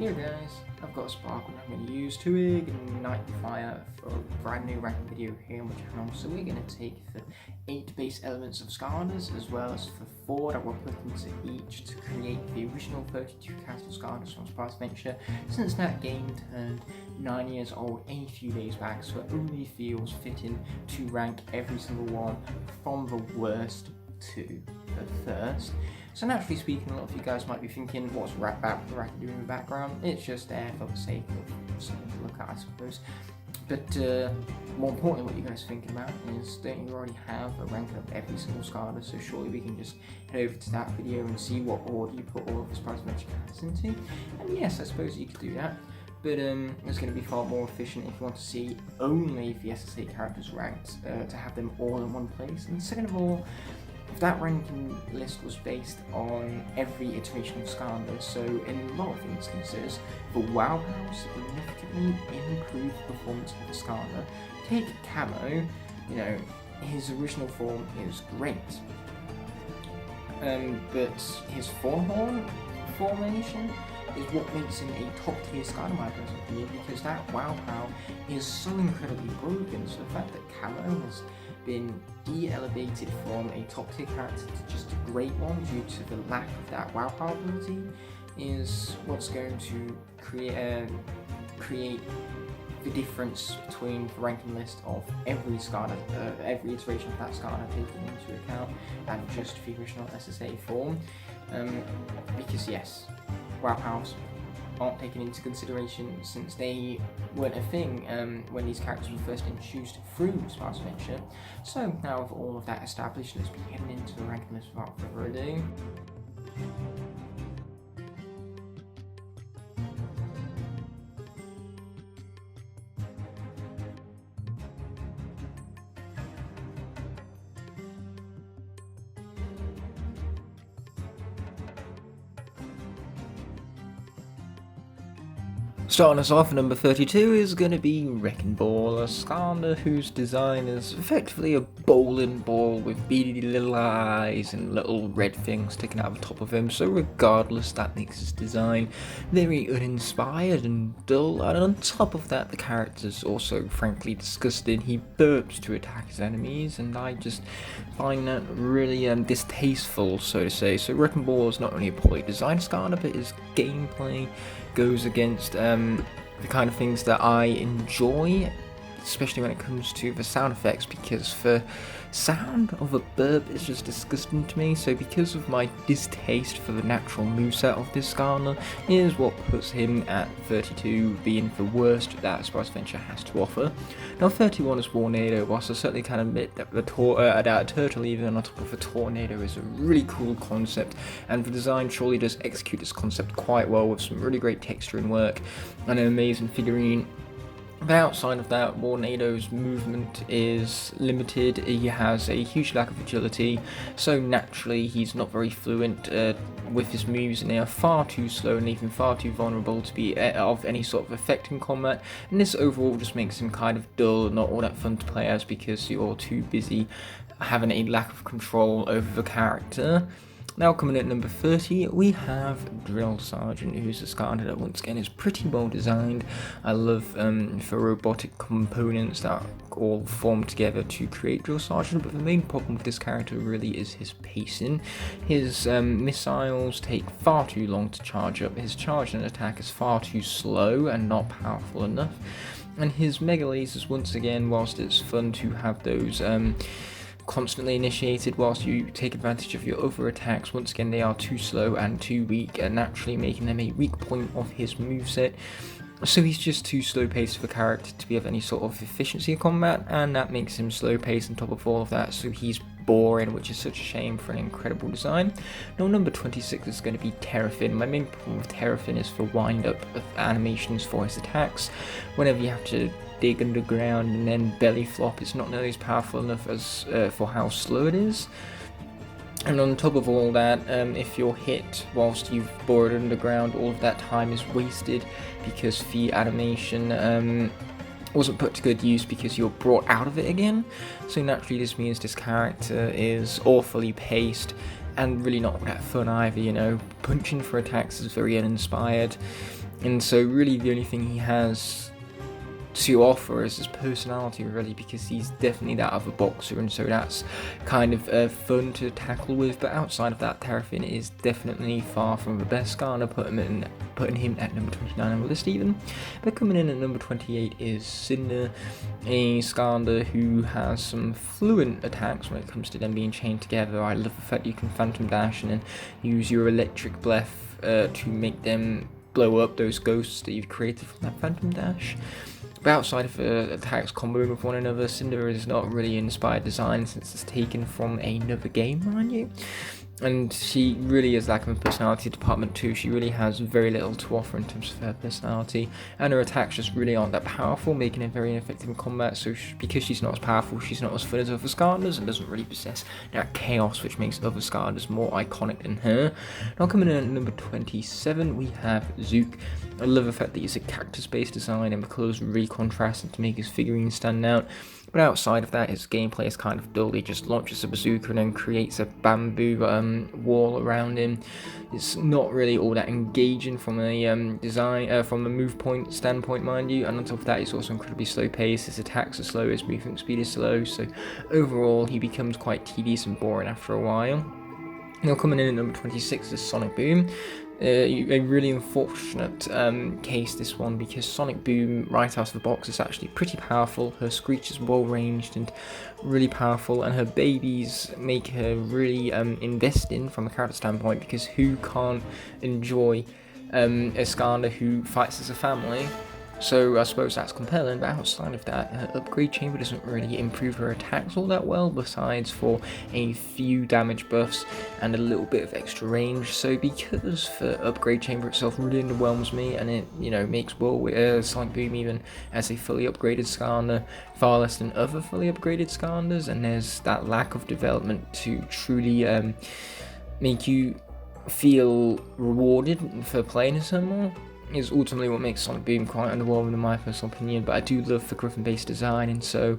Here guys, I've got a sparkle I'm going to use to ignite the fire for a brand new ranking video here on my channel. So we're going to take the 8 base elements of Skylanders as well as the 4 that were put into each to create the original 32 cast of Skylanders from Spyro's Adventure, since that game turned 9 years old a few days back, so it only feels fitting to rank every single one from the worst to the first. So naturally speaking, a lot of you guys might be thinking, what's Rack doing in the background? It's just there for the sake of something to look at, I suppose. But more importantly, what you guys are thinking about is, don't you already have a ranking of every single Skylander? So surely we can just head over to that video and see what order you put all of the Spyro's Adventure cats into. And yes, I suppose you could do that. But it's going to be far more efficient if you want to see only the SSA characters ranked, to have them all in one place. And second of all, if that ranking list was based on every iteration of Skylanders, so in a lot of instances, the WoW significantly improved the performance of the Skylander. Take CAMO, you know, his original form is great, but his Thornhorn formation is what makes him a top tier Skylander, my personal opinion, because that WoW power is so incredibly broken. So the fact that CAMO has been de-elevated from a top tier character to just a great one due to the lack of that WoW power ability is what's going to create the difference between the ranking list of every Skylander, every iteration of that Skylander taken into account, and just the original SSA form. Because yes, WoW powers aren't taken into consideration since they weren't a thing when these characters were first introduced through Spyro's Adventure. So now with all of that established, let's be heading into the ranking list without further ado. Starting us off, number 32 is going to be Wrecking Ball, a Skylander whose design is effectively a bowling ball with beady little eyes and little red things sticking out of the top of him. So regardless, that makes his design very uninspired and dull, and on top of that, the character's also frankly disgusting. He burps to attack his enemies, and I just find that really distasteful, so to say. So Wrecking Ball is not only a poorly designed Skylander, but his gameplay goes against the kind of things that I enjoy, especially when it comes to the sound effects, because the sound of a burp is just disgusting to me. So because of my distaste for the natural moveset of this Skylander is what puts him at 32, being the worst that Spyro's Adventure has to offer. Now 31 is WARNADO. Whilst I certainly can admit that the turtle even on top of a tornado is a really cool concept, and the design surely does execute this concept quite well with some really great texturing work and an amazing figurine. But outside of that, WARNADO's movement is limited. He has a huge lack of agility, so naturally he's not very fluent with his moves, and they are far too slow and even far too vulnerable to be of any sort of effect in combat. And this overall just makes him kind of dull, not all that fun to play as, because you're too busy having a lack of control over the character. Now coming at number 30, we have Drill Sergeant, who's a Skylander that once again is pretty well designed. I love the robotic components that all form together to create Drill Sergeant, but the main problem with this character really is his pacing. His missiles take far too long to charge up, his charge and attack is far too slow and not powerful enough, and his mega lasers, once again, whilst it's fun to have those constantly initiated whilst you take advantage of your other attacks, once again they are too slow and too weak, and naturally making them a weak point of his moveset. So he's just too slow paced for a character to be of any sort of efficiency in combat, and that makes him slow paced on top of all of that, so he's boring, which is such a shame for an incredible design. Now number 26 is going to be TERRAFIN. My main problem with TERRAFIN is the wind up of animations for his attacks. Whenever you have to dig underground and then belly flop, it's not nearly as powerful enough as for how slow it is. And on top of all that, if you're hit whilst you've bored underground, all of that time is wasted because the animation wasn't put to good use because you're brought out of it again. So naturally this means this character is awfully paced and really not that fun either, you know. Punching for attacks is very uninspired. And so really the only thing he has to offer is his personality, really, because he's definitely that of a boxer, and so that's kind of fun to tackle with. But outside of that, TERRAFIN is definitely far from the best Skarner, putting him at number 29 on the list even. But coming in at number 28 is Cinder, a Skarner who has some fluent attacks when it comes to them being chained together. I love the fact you can Phantom Dash and then use your electric breath to make them blow up those ghosts that you've created from that Phantom Dash. But outside of attacks comboing with one another, Cinder is not really inspired design since it's taken from another game, mind you. And she really is lacking a personality department too. She really has very little to offer in terms of her personality, and her attacks just really aren't that powerful, making it very ineffective in combat. So because she's not as powerful, she's not as fun as other Skarners, and doesn't really possess that chaos which makes other Skarners more iconic than her. Now coming in at number 27, we have Zook. I love the fact that he's a cactus-based design, and the colours really contrasted to make his figurine stand out. But outside of that, his gameplay is kind of dull. He just launches a bazooka and then creates a bamboo wall around him. It's not really all that engaging from a from a move point standpoint, mind you. And on top of that, he's also incredibly slow paced. His attacks are slow, his movement speed is slow. So overall, he becomes quite tedious and boring after a while. Now coming in at number 26 is Sonic Boom. A really unfortunate case, this one, because Sonic Boom right out of the box is actually pretty powerful. Her screech is well ranged and really powerful, and her babies make her really investing from a character standpoint, because who can't enjoy a Skarner who fights as a family? So I suppose that's compelling, but outside of that, her upgrade chamber doesn't really improve her attacks all that well, besides for a few damage buffs and a little bit of extra range. So because the upgrade chamber itself really underwhelms me, and it, you know, makes Sonic Boom, even as a fully upgraded Skarner, far less than other fully upgraded Skarners, and there's that lack of development to truly make you feel rewarded for playing as her more, is ultimately what makes Sonic Boom quite underwhelming in my personal opinion. But I do love the Griffin-based design, and so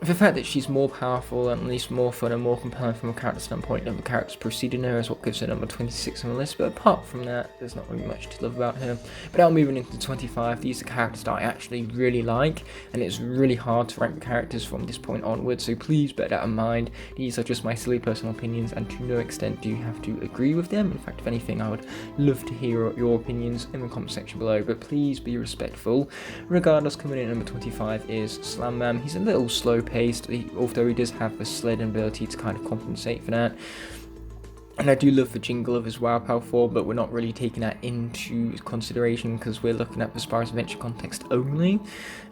the fact that she's more powerful and at least more fun and more compelling from a character standpoint than the characters preceding her is what gives her number 26 on the list. But apart from that, there's not really much to love about her. But now moving into 25, these are characters that I actually really like, and it's really hard to rank the characters from this point onwards, so please bear that in mind. These are just my silly personal opinions, and to no extent do you have to agree with them. In fact, if anything, I would love to hear your opinions in the comment section below, but please be respectful. Regardless, coming in at number 25 is Slam Bam. He's a little slow paced, although he does have the sled ability to kind of compensate for that. And I do love the jingle of his WoW Power 4, but we're not really taking that into consideration because we're looking at the Spyro's Adventure context only.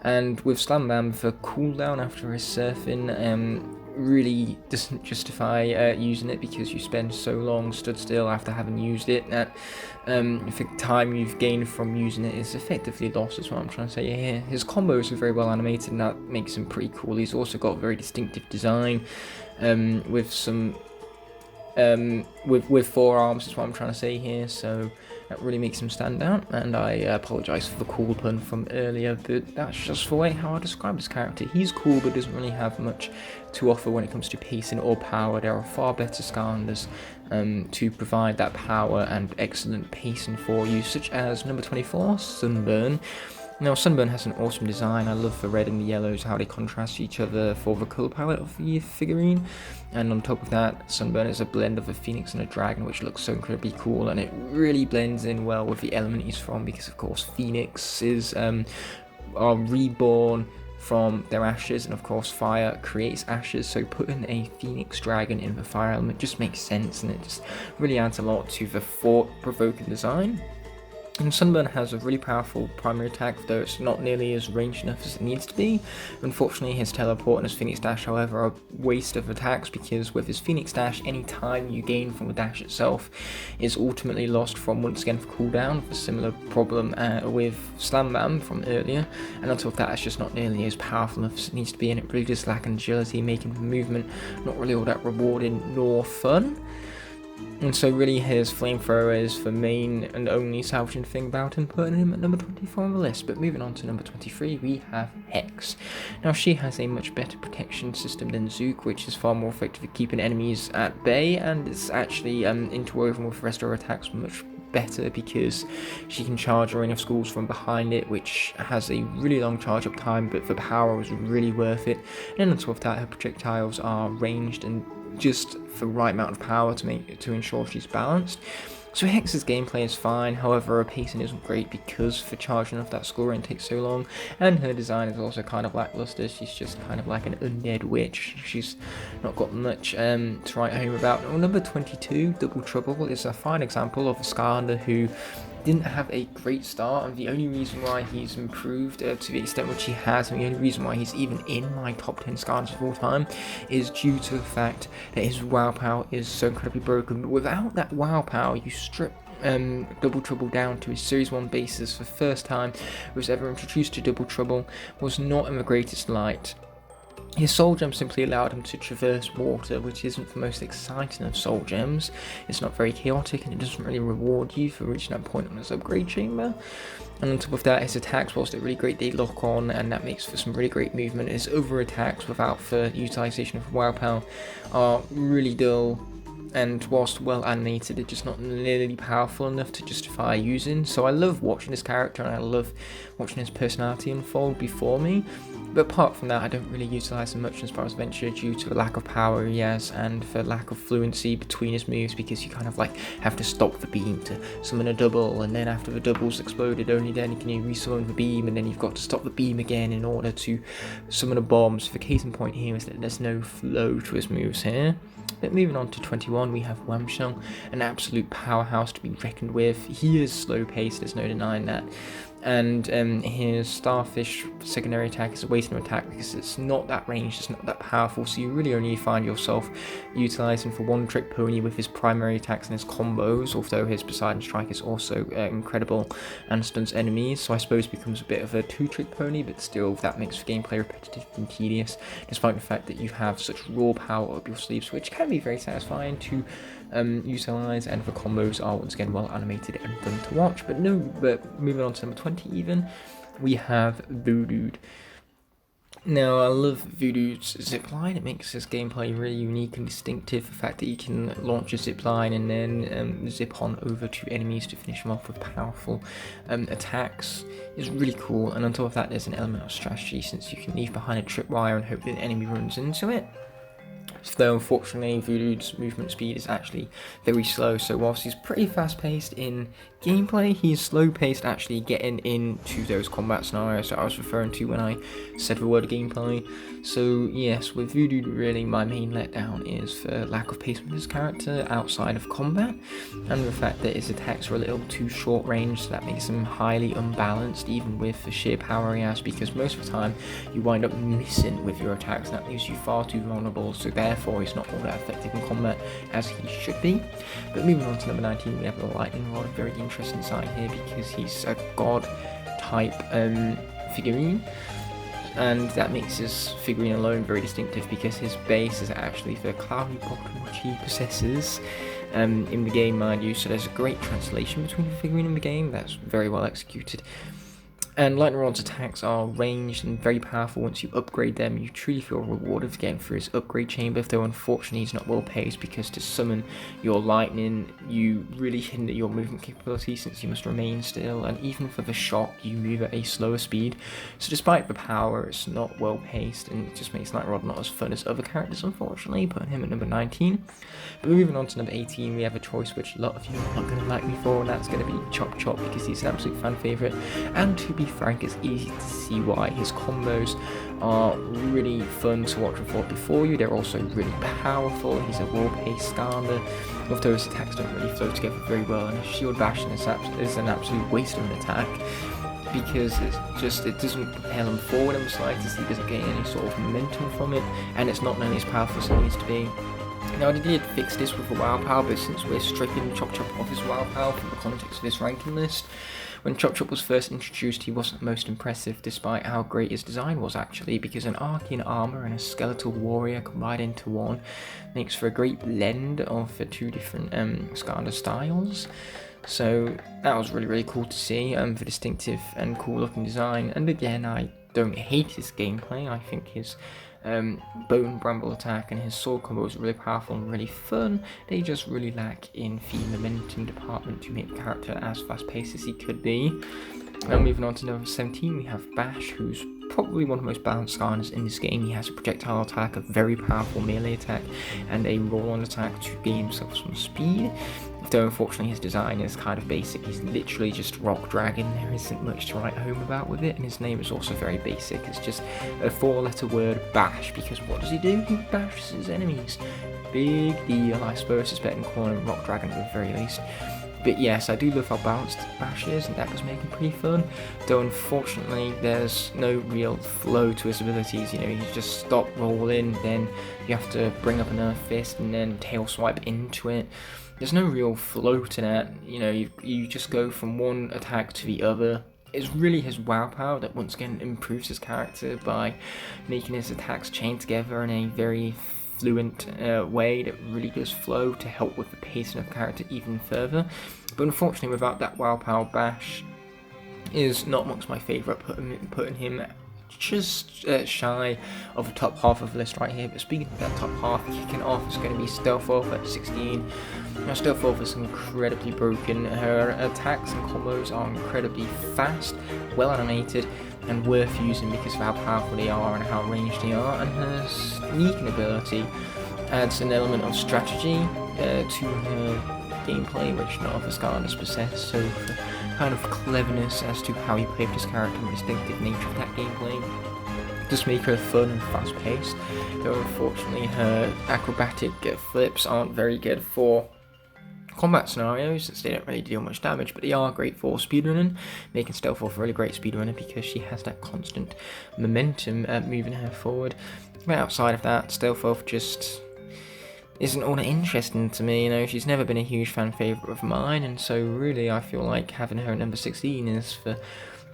And with Slam Bam, the cooldown after his surfing really doesn't justify using it, because you spend so long stood still after having used it that the time you've gained from using it is effectively lost, is what I'm trying to say here. His combos are very well animated, and that makes him pretty cool. He's also got a very distinctive design with some with forearms, is what I'm trying to say here, so that really makes him stand out. And I apologise for the cool pun from earlier, but that's just the way how I describe this character. He's cool, but doesn't really have much to offer when it comes to pacing or power. There are far better Skarners to provide that power and excellent pacing for you, such as number 24, Sunburn. Now, Sunburn has an awesome design. I love the red and the yellows, how they contrast each other for the colour palette of the figurine. And on top of that, Sunburn is a blend of a phoenix and a dragon, which looks so incredibly cool, and it really blends in well with the element he's from, because of course phoenixes are reborn from their ashes, and of course fire creates ashes, so putting a phoenix dragon in the fire element just makes sense, and it just really adds a lot to the thought-provoking design. And Sunburn has a really powerful primary attack, though it's not nearly as ranged enough as it needs to be. Unfortunately, his teleport and his Phoenix Dash, however, are a waste of attacks, because with his Phoenix Dash, any time you gain from the dash itself is ultimately lost from once again for cooldown. A similar problem with Slam Bam from earlier, and on top of that, it's just not nearly as powerful as it needs to be, and it really does lack agility, making the movement not really all that rewarding nor fun. And so really his flamethrower is the main and only salvaging thing about him, putting him at number 24 on the list. But moving on to number 23, we have Hex. Now she has a much better protection system than Zook, which is far more effective at keeping enemies at bay, and it's actually interwoven with the rest of her attacks much better because she can charge arena of schools from behind it, which has a really long charge up time, but for power was really worth it. And then on top of that, her projectiles are ranged and just for the right amount of power to ensure she's balanced. So Hex's gameplay is fine, however her pacing isn't great because for charging off that score it takes so long, and her design is also kind of lackluster. She's just kind of like an undead witch. She's not got much to write home about. Well, number 22, Double Trouble, is a fine example of a Skylander who didn't have a great start, and the only reason why he's improved to the extent which he has, and the only reason why he's even in my top 10 Skylanders of all time, is due to the fact that his WoW power is so incredibly broken. But without that WoW power, you strip Double Trouble down to his Series 1 basis for the first time was ever introduced to Double Trouble, was not in the greatest light. His soul gem simply allowed him to traverse water, which isn't the most exciting of soul gems. It's not very chaotic and it doesn't really reward you for reaching that point on his upgrade chamber. And on top of that, his attacks, whilst they're really great, they lock on, and that makes for some really great movement. His other attacks, without the utilisation of WoW power, are really dull, and whilst well animated, they're just not nearly powerful enough to justify using. So I love watching this character and I love watching his personality unfold before me. But apart from that, I don't really utilise him much in Spyro's Adventure due to the lack of power he has and the lack of fluency between his moves, because you kind of like have to stop the beam to summon a double, and then after the double's exploded, only then can you resummon the beam, and then you've got to stop the beam again in order to summon a bomb. So the case in point here is that there's no flow to his moves here. But moving on to 21, we have WHAM-SHELL, an absolute powerhouse to be reckoned with. He is slow paced, there's no denying that. And his Starfish secondary attack is a waste of attack because it's not that ranged, it's not that powerful, so you really only find yourself utilising for one trick pony with his primary attacks and his combos, although his Poseidon Strike is also incredible and stunts enemies, so I suppose it becomes a bit of a two-trick pony, but still that makes the gameplay repetitive and tedious, despite the fact that you have such raw power up your sleeves, which can be very satisfying to utilise, and the combos are once again well animated and fun to watch. But moving on to number 20 even, we have VOODOOD. Now, I love VOODOOD's zipline. It makes this gameplay really unique and distinctive. The fact that you can launch a zipline and then zip on over to enemies to finish them off with powerful attacks is really cool. And on top of that, there's an element of strategy, since you can leave behind a tripwire and hope that an enemy runs into it. Though unfortunately VOODOOD's movement speed is actually very slow, so whilst he's pretty fast paced in gameplay, he's slow paced actually getting into those combat scenarios that I was referring to when I said the word gameplay. So yes, with VOODOOD really my main letdown is the lack of pacing of his character outside of combat, and the fact that his attacks are a little too short range, so that makes him highly unbalanced even with the sheer power he has, because most of the time you wind up missing with your attacks, and that leaves you far too vulnerable, so therefore he's not all that effective in combat as he should be. But moving on to number 19, we have the Lightning Rod, a very interesting sign here because he's a god type figurine, and that makes his figurine alone very distinctive because his base is actually the cloudy bottom which he possesses in the game, mind you, so there's a great translation between the figurine and the game that's very well executed. And Lightning Rod's attacks are ranged and very powerful. Once you upgrade them, you truly feel rewarded again for his upgrade chamber, though unfortunately he's not well paced because to summon your lightning, you really hinder your movement capability since you must remain still, and even for the shock, you move at a slower speed. So despite the power, it's not well paced, and it just makes Lightning Rod not as fun as other characters, unfortunately, putting him at number 19. But moving on to number 18, we have a choice which a lot of you are not going to like me for, and that's going to be Chop Chop, because he's an absolute fan favourite, and to be frank, it's easy to see why. His combos are really fun to watch unfold before you. They're also really powerful. He's a well-paced Skylander, although his attacks don't really flow together very well, and his shield bash is an absolute waste of an attack because it doesn't propel him forward in the slightest. He doesn't gain any sort of momentum from it, and it's not nearly as powerful as it needs to be. Now, they did fix this with the WoW power, but since we're stripping Chop Chop off his WoW power from the context of his ranking list, when Chop Chop was first introduced, he wasn't most impressive, despite how great his design was actually, because an Archean armor and a skeletal warrior combined into one makes for a great blend of the two different Skylander styles. So that was really cool to see, the distinctive and cool looking design. And again, I don't hate his gameplay. I think his bone bramble attack and his sword combos are really powerful and really fun. They just really lack in the momentum department to make the character as fast paced as he could be. Now moving on to number 17, we have Bash, who's probably one of the most balanced Skylanders in this game. He has a projectile attack, a very powerful melee attack, and a roll-on attack to gain himself some speed. Though unfortunately his design is kind of basic. He's literally just Rock Dragon. There isn't much to write home about with it, and his name is also very basic. It's just a 4-letter word, Bash, because what does he do? He bashes his enemies. Big deal. I suppose it's better than calling him Rock Dragon at the very least. But yes, I do love how balanced Bash is, and that does make him pretty fun. Though unfortunately, there's no real flow to his abilities. You know, you just stop, roll in, then you have to bring up another fist, and then tail swipe into it. There's no real flow to that. You know, you just go from one attack to the other. It's really his WoW power that once again improves his character by making his attacks chain together in a very fluent way that really does flow to help with the pacing of the character even further. But unfortunately, without that WoW power, Bash is not amongst my favourite, putting him just shy of the top half of the list right here. But speaking of that top half, kicking off is going to be Stealth Wolf at 16. Now Stealth Wolf is incredibly broken. Her attacks and combos are incredibly fast, well animated, and worth using because of how powerful they are and how ranged they are, and her sneaking ability adds an element of strategy to her gameplay which not other Skylanders possess, so the kind of cleverness as to how you play with this character and the distinctive nature of that gameplay just make her fun and fast paced, though unfortunately her acrobatic flips aren't very good for combat scenarios since they don't really deal much damage, but they are great for speedrunning, making Stealth Wolf a really great speedrunner because she has that constant momentum moving her forward. But outside of that, Stealth Wolf just isn't all that interesting to me. You know, she's never been a huge fan favourite of mine, and so really I feel like having her at number 16 is the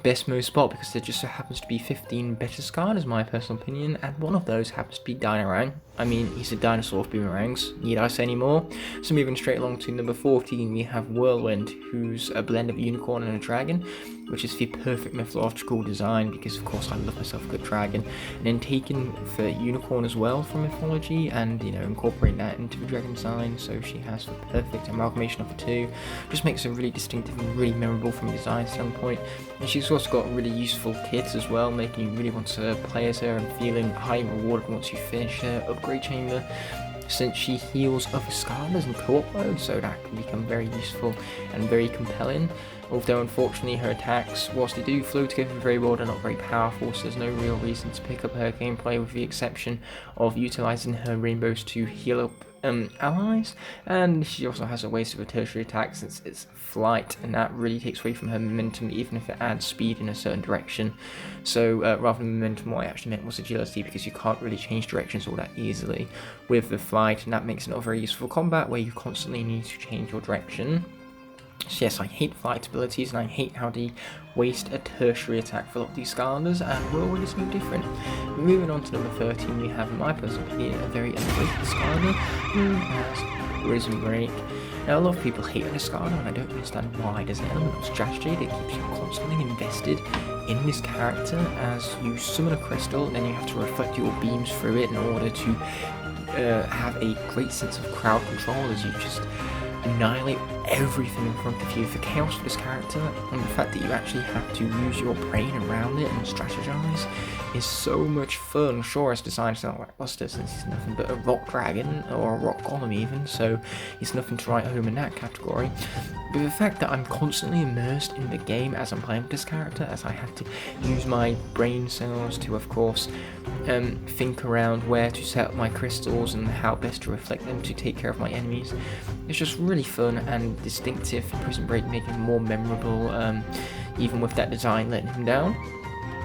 best most spot because there just so happens to be 15 better Skylanders, my personal opinion, and one of those happens to be Dynarang. I mean, he's a dinosaur with boomerangs, need I say any more? So moving straight along to number 14, we have Whirlwind, who's a blend of a unicorn and a dragon, which is the perfect mythological design because of course I love myself a good dragon, and then taking the unicorn as well from mythology and, you know, incorporating that into the dragon design, so she has the perfect amalgamation of the two. Just makes her really distinctive and really memorable from a design standpoint, and she's also got really useful kits as well, making you really want to play as her and feeling highly rewarded once you finish her upgrade chamber, since she heals other Skylanders in co-op mode, so that can become very useful and very compelling. Although unfortunately her attacks, whilst they do flow together very well, they're not very powerful, so there's no real reason to pick up her gameplay with the exception of utilising her rainbows to heal up allies, and she also has a waste of a tertiary attack since it's flight, and that really takes away from her momentum even if it adds speed in a certain direction. So rather than momentum, what I actually meant was agility, because you can't really change directions all that easily with the flight, and that makes it not very useful combat where you constantly need to change your direction. So yes, I hate flight abilities, and I hate how they waste a tertiary attack for a lot of these Skylanders, and Whirlwind is no different. Moving on to number 13, we have, in my personal opinion, a very underrated Skylander who has PRISM break. Now, a lot of people hate this Skylander, and I don't understand why. There's an element of strategy that keeps you constantly invested in this character as you summon a crystal, and then you have to reflect your beams through it in order to have a great sense of crowd control as you just annihilate everything in front of you. The chaos for this character and the fact that you actually have to use your brain around it and strategize is so much fun. Sure, his design is not lackluster since he's nothing but a rock dragon or a rock golem even, so he's nothing to write home in that category. But the fact that I'm constantly immersed in the game as I'm playing with this character, as I have to use my brain cells to, of course, think around where to set up my crystals and how best to reflect them to take care of my enemies, it's just really fun and distinctive. PRISM break making him more memorable, even with that design letting him down.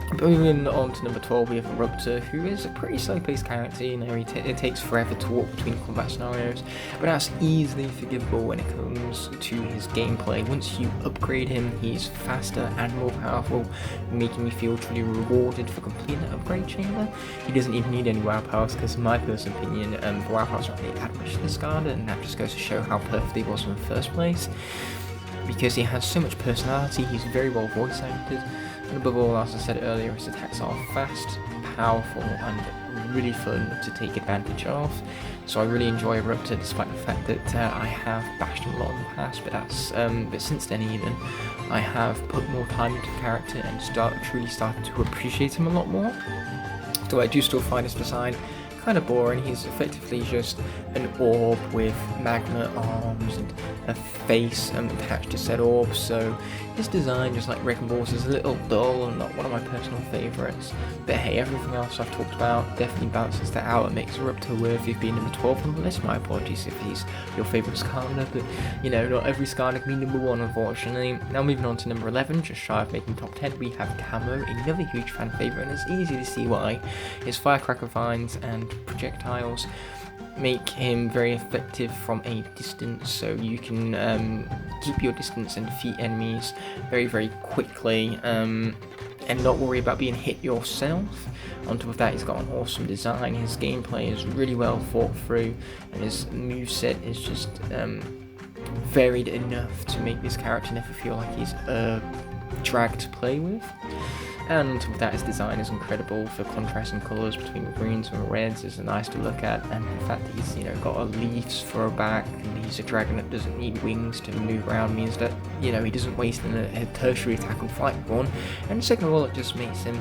But moving on to number 12, we have ERUPTOR, who is a pretty slow-paced character. You know, it takes forever to walk between combat scenarios, but that's easily forgivable when it comes to his gameplay. Once you upgrade him, he's faster and more powerful, making me feel truly rewarded for completing the upgrade chamber. He doesn't even need any WoW powers, because in my personal opinion, the WoW powers aren't really that much to this Skylander, and that just goes to show how perfect he was in the first place. Because he has so much personality, he's very well voice acted, and above all, as I said earlier, his attacks are fast, powerful and really fun to take advantage of. So I really enjoy ERUPTOR, despite the fact that I have bashed him a lot in the past, but since then even, I have put more time into the character and truly started to appreciate him a lot more. So I do still find his design kind of boring. He's effectively just an orb with magma arms and a face attached to said orb, so his design, just like Wrecking Balls, is a little dull and not one of my personal favourites. But hey, everything else I've talked about definitely balances that out and makes ERUPTOR worthy of being number 12 on the list. My apologies if he's your favourite Skylander, but you know, not every Skylander can be number 1, unfortunately. Now moving on to number 11, just shy of making top 10, we have CAMO, another huge fan favourite, and it's easy to see why. His firecracker vines and projectiles make him very effective from a distance, so you can keep your distance and defeat enemies very quickly and not worry about being hit yourself. On top of that, he's got an awesome design. His gameplay is really well thought through, and his moveset is just varied enough to make this character never feel like he's a drag to play with. And on top of that, his design is incredible. For contrasting colours between the greens and the reds is nice to look at, and the fact that he's got a leaves for a back, and he's a dragon that doesn't need wings to move around means that he doesn't waste a tertiary attack on fight one. And second of all, it just makes him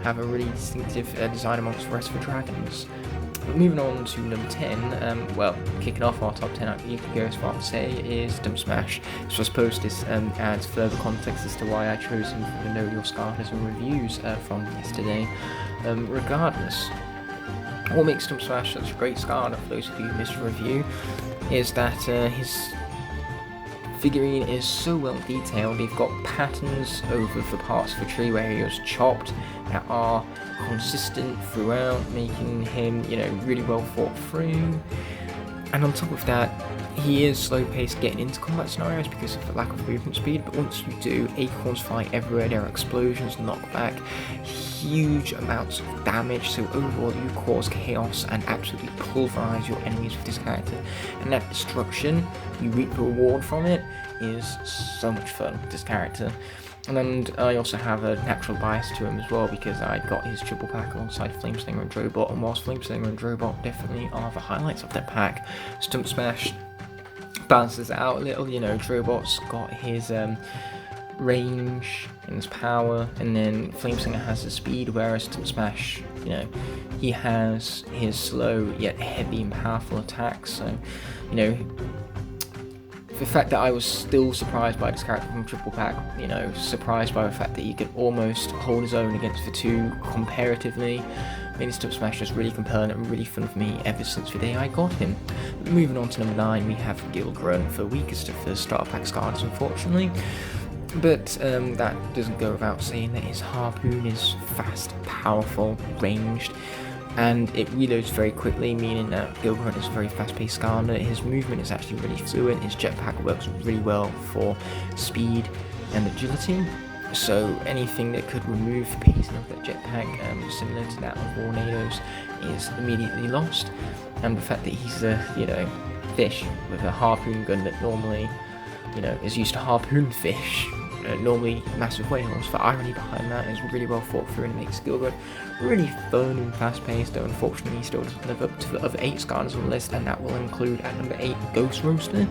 have a really distinctive design amongst the rest of the dragons. Moving on to number 10, well, kicking off our top 10, you could go as far to say, is Stump Smash. So I suppose this adds further context as to why I chose him for the Know Your Skylanders and reviews from yesterday. Regardless, what makes Stump Smash such a great Skylander, for those of you who missed the review, is that his figurine is so well detailed. They've got patterns over the parts of the tree where he was chopped that are consistent throughout, making him, really well thought through. And on top of that, he is slow paced getting into combat scenarios because of the lack of movement speed, but once you do, acorns fly everywhere, there are explosions, knockback, huge amounts of damage, so overall you cause chaos and absolutely pulverize your enemies with this character, and that destruction, you reap the reward from it, is so much fun with this character. And I also have a natural bias to him as well, because I got his triple pack alongside Flameslinger and Drobot, and whilst Flameslinger and Drobot definitely are the highlights of that pack, Stump Smash balances it out a little. Drobot's got his range and his power, and then Flameslinger has his speed, whereas Stump Smash, he has his slow yet heavy and powerful attacks. So, the fact that I was still surprised by this character from Triple Pack, surprised by the fact that he could almost hold his own against the two comparatively, made Stump Smash just really compelling and really fun for me ever since the day I got him. Moving on to number 9, we have Grunt, the weakest of the starter pack Skylanders, unfortunately. But that doesn't go without saying that his harpoon is fast, powerful, ranged, and it reloads very quickly, meaning that Grunt is a very fast-paced Skylander. His movement is actually really fluent, his jetpack works really well for speed and agility, so anything that could remove the pacing of that jetpack, similar to that of WARNADO's, is immediately lost. And the fact that he's a, fish with a harpoon gun that normally, is used to harpoon fish, normally massive whales. The irony behind that is really well thought through and makes Grunt really fun and fast paced, though unfortunately he still doesn't live up to the other 8 Skylanders on the list, and that will include at number 8 Ghost Roaster,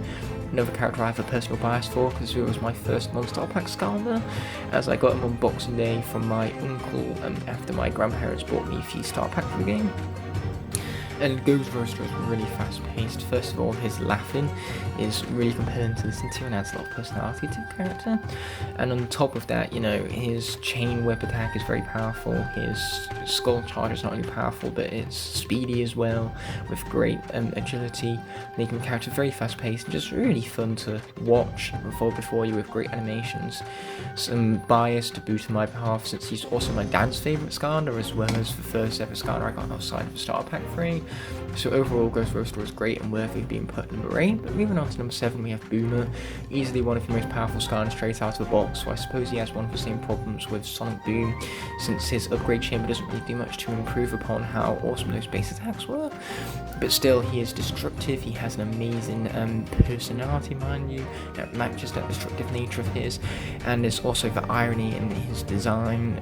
another character I have a personal bias for because he was my first non-star pack Skylander, as I got him on Boxing Day from my uncle after my grandparents bought me a few star pack for the game. And Ghost Roaster is really fast paced. First of all, his laughing is really compelling to listen to and adds a lot of personality to the character. And on top of that, his chain whip attack is very powerful. His skull charge is not only powerful, but it's speedy as well, with great agility, making the character very fast paced and just really fun to watch and fall before you with great animations. Some bias to boot on my behalf, since he's also my dad's favourite Skylander, as well as the first ever Skylander I got outside of Starter Pack 3. So overall, Ghost Roaster is great and worthy of being put at number 8. But moving on to number 7, we have Boomer, easily one of the most powerful Skylanders straight out of the box. So I suppose he has one of the same problems with Sonic Boom, since his upgrade chamber doesn't really do much to improve upon how awesome those base attacks were. But still, he is destructive. He has an amazing personality, mind you, that matches that destructive nature of his. And there's also the irony in his design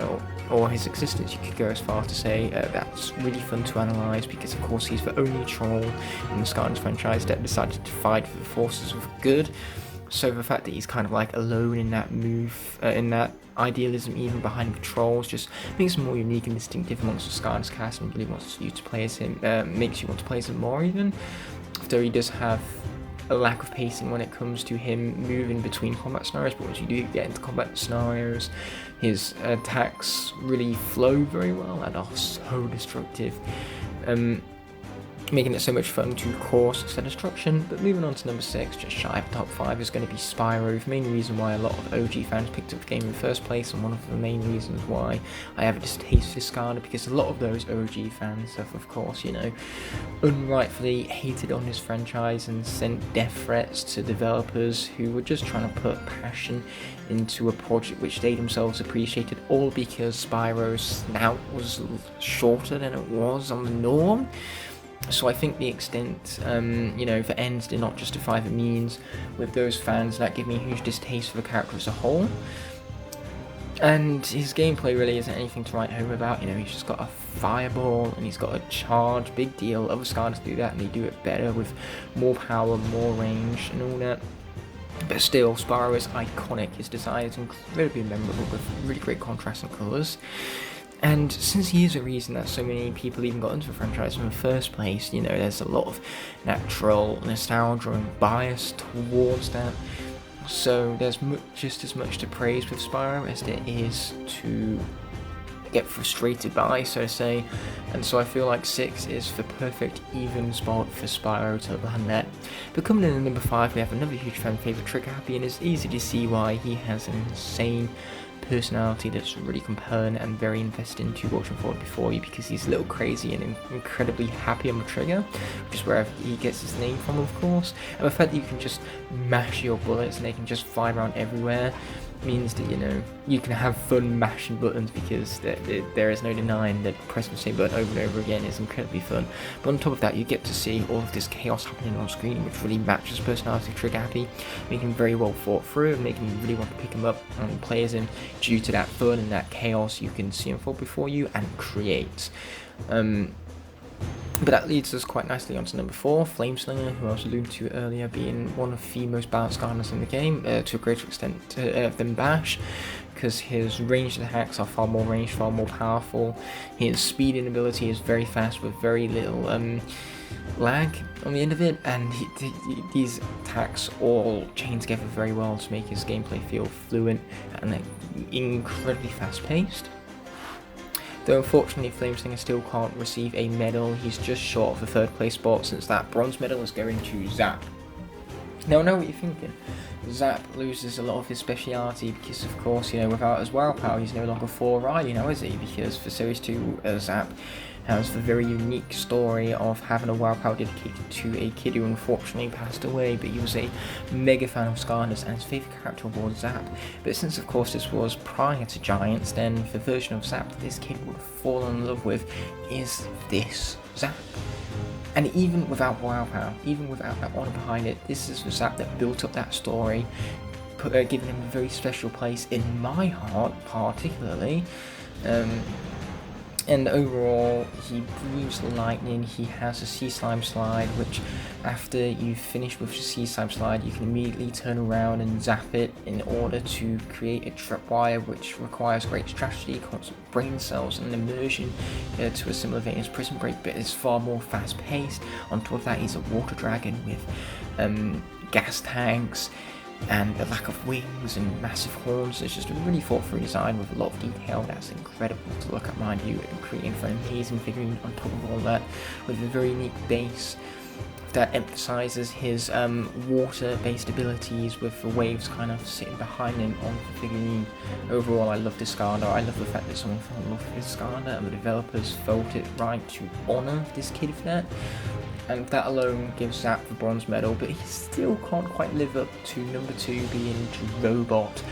or his existence. You could go as far to say that's really fun to analyse, because of course he's the only troll in the Skylanders franchise that decided to fight for the forces of good. So the fact that he's kind of like alone in that move, in that idealism even behind the trolls, just makes him more unique and distinctive amongst the Skylanders cast, and really wants you to play as him, makes you want to play as him more even. Though he does have a lack of pacing when it comes to him moving between combat scenarios, but once you do get into combat scenarios, his attacks really flow very well and are so destructive, making it so much fun to cause instead of destruction. But moving on to number 6, just shy of top 5, is going to be Spyro. The main reason why a lot of OG fans picked up the game in the first place, and one of the main reasons why I have a distaste for this Skylander, because a lot of those OG fans have, of course, you know, unrightfully hated on this franchise and sent death threats to developers who were just trying to put passion into a project which they themselves appreciated, all because Spyro's snout was shorter than it was on the norm. So I think the extent, you know, the ends did not justify the means with those fans. That gave me a huge distaste for the character as a whole. And his gameplay really isn't anything to write home about. You know, he's just got a fireball and he's got a charge, big deal. Other Skylanders do that and they do it better with more power, more range and all that. But still, Spyro is iconic. His design is incredibly memorable with really great contrast and colours. And since he is a reason that so many people even got into the franchise in the first place, you know, there's a lot of natural nostalgia and bias towards that. So there's just as much to praise with Spyro as there is to get frustrated by, so to say. And so I feel like 6 is the perfect even spot for Spyro to land at. But coming in at number 5, we have another huge fan favourite, Trigger Happy, and it's easy to see why. He has an insane personality that's really compelling and very invested into watching forward before you, because he's a little crazy and incredibly happy on the trigger, which is where he gets his name from, of course. And the fact that you can just mash your bullets and they can just fly around everywhere means that, you know, you can have fun mashing buttons, because there is no denying that pressing the same button over and over again is incredibly fun. But on top of that, you get to see all of this chaos happening on screen, which really matches personality of Trigger Happy, making him very well thought through and making you really want to pick him up and play as him due to that fun and that chaos you can see unfold before you and create. But that leads us quite nicely onto number 4, FLAMESLINGER, who I was alluding to earlier, being one of the most balanced Skylanders in the game, to a greater extent than Bash, because his ranged attacks are far more ranged, far more powerful. His speeding ability is very fast with very little lag on the end of it, and these attacks all chain together very well to make his gameplay feel fluent and incredibly fast paced. Though unfortunately FLAMESLINGER still can't receive a medal, he's just short of the 3rd place spot, since that bronze medal is going to Zap. Now I know what you're thinking, Zap loses a lot of his speciality because, of course, you know, without his WoW power he's no longer 4 riding now, is he? Because for Series 2 Zap has the very unique story of having a WoW power dedicated to a kid who unfortunately passed away, but he was a mega fan of Skylanders and his favourite character was Zap. But since, of course, this was prior to Giants, then the version of Zap that this kid would have fallen in love with is this Zap. And even without WoW power, even without that honor behind it, this is the Zap that built up that story, giving him a very special place in my heart, particularly. And overall, he breathes lightning. He has a sea slime slide, which after you finish with the sea slime slide, you can immediately turn around and zap it in order to create a tripwire, which requires great strategy, constant brain cells, and immersion to a similar vein as Prism Break, but is far more fast paced. On top of that, he's a water dragon with gas tanks and a lack of wings and massive horns. It's just a really thought through design with a lot of detail that's incredible to look at, mind you, and creating an amazing figurine on top of all that with a very unique base. that emphasises his water-based abilities with the waves kind of sitting behind him on the figurine. Overall, I love Discarder. I love the fact that someone fell in love with Discarder and the developers felt it right to honour this kid for that. And that alone gives Zap the bronze medal, but he still can't quite live up to number 2 being DROBOT.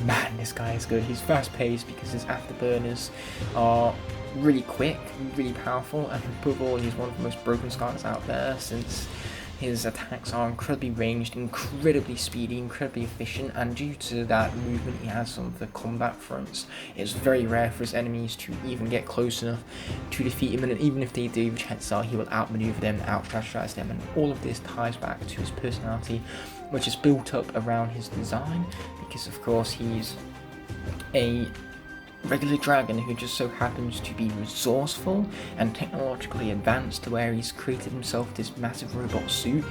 Man, this guy is good. He's fast-paced because his afterburners are really quick, really powerful, and above all, he's one of the most broken Skylanders out there, since his attacks are incredibly ranged, incredibly speedy, incredibly efficient, and due to that movement he has on the combat fronts, it's very rare for his enemies to even get close enough to defeat him, and even if they do, chances are he will outmaneuver them, out-strategize them, and all of this ties back to his personality, which is built up around his design, because of course he's a regular dragon who just so happens to be resourceful and technologically advanced to where he's created himself this massive robot suit,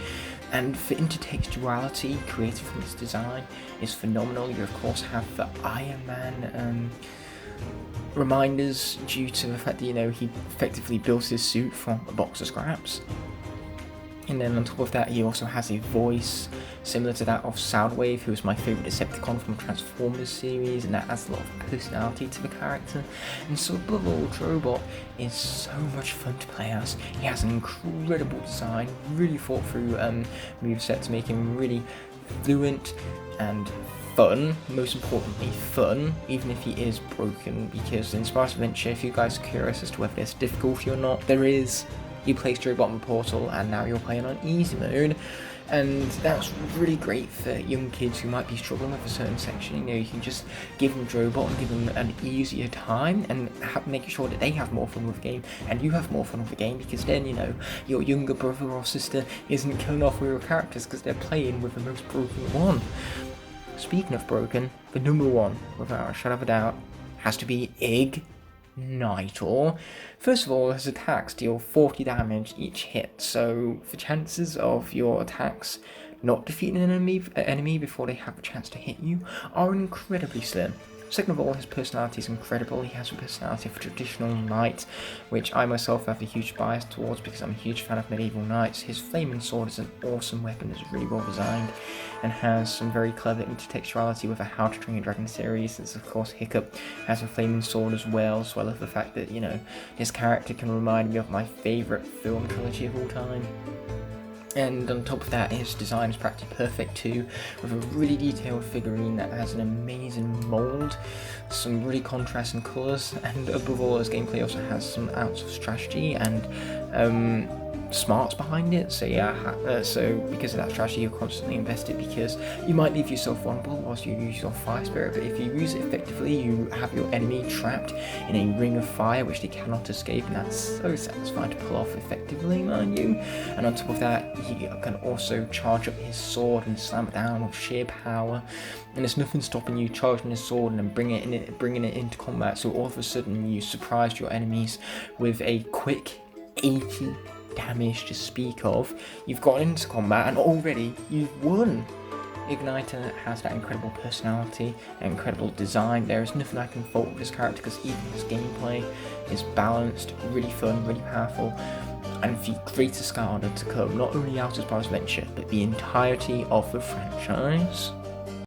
and the intertextuality created from this design is phenomenal. You of course have the Iron Man reminders due to the fact that, you know, he effectively built his suit from a box of scraps. And then on top of that, he also has a voice similar to that of Soundwave, who is my favourite Decepticon from Transformers series, and that adds a lot of personality to the character. And so above all, DROBOT is so much fun to play as. He has an incredible design, really thought through moveset to make him really fluent and fun, most importantly fun, even if he is broken, because in Spyro's Adventure, if you guys are curious as to whether there's difficulty or not, there is. You placed DROBOT in the portal and now you're playing on easy mode, and that's really great for young kids who might be struggling with a certain section. You know, you can just give them DROBOT and give them an easier time and make sure that they have more fun with the game and you have more fun with the game, because then, you know, your younger brother or sister isn't killing off with your characters because they're playing with the most broken one. Speaking of broken, the number 1, without a shadow of a doubt, has to be IGNITOR. First of all, his attacks deal 40 damage each hit, so the chances of your attacks not defeating an enemy before they have a chance to hit you are incredibly slim. Second of all, his personality is incredible. He has a personality of a traditional knight, which I myself have a huge bias towards because I'm a huge fan of medieval knights. His flaming sword is an awesome weapon, it's really well designed, and has some very clever intertextuality with the How to Train Your Dragon series, since of course Hiccup has a flaming sword as well as the fact that, you know, this character can remind me of my favourite film trilogy of all time. And on top of that, his design is practically perfect too, with a really detailed figurine that has an amazing mould, some really contrasting colours, and above all, his gameplay also has some ounce of strategy and smarts behind it. So yeah, so because of that strategy, you're constantly invested, because you might leave yourself vulnerable whilst you use your fire spirit, but if you use it effectively, you have your enemy trapped in a ring of fire which they cannot escape, and that's so satisfying to pull off effectively, mind you. And on top of that, he can also charge up his sword and slam it down with sheer power, and there's nothing stopping you charging his sword and then bringing it into combat, so all of a sudden you surprised your enemies with a quick 80 damage to speak of. You've got into combat and already you've won. IGNITOR has that incredible personality and incredible design. There is nothing I can fault with his character, because even his gameplay is balanced, really fun, really powerful, and the greatest Skylander to come, not only out of Spyro's Adventure, but the entirety of the franchise.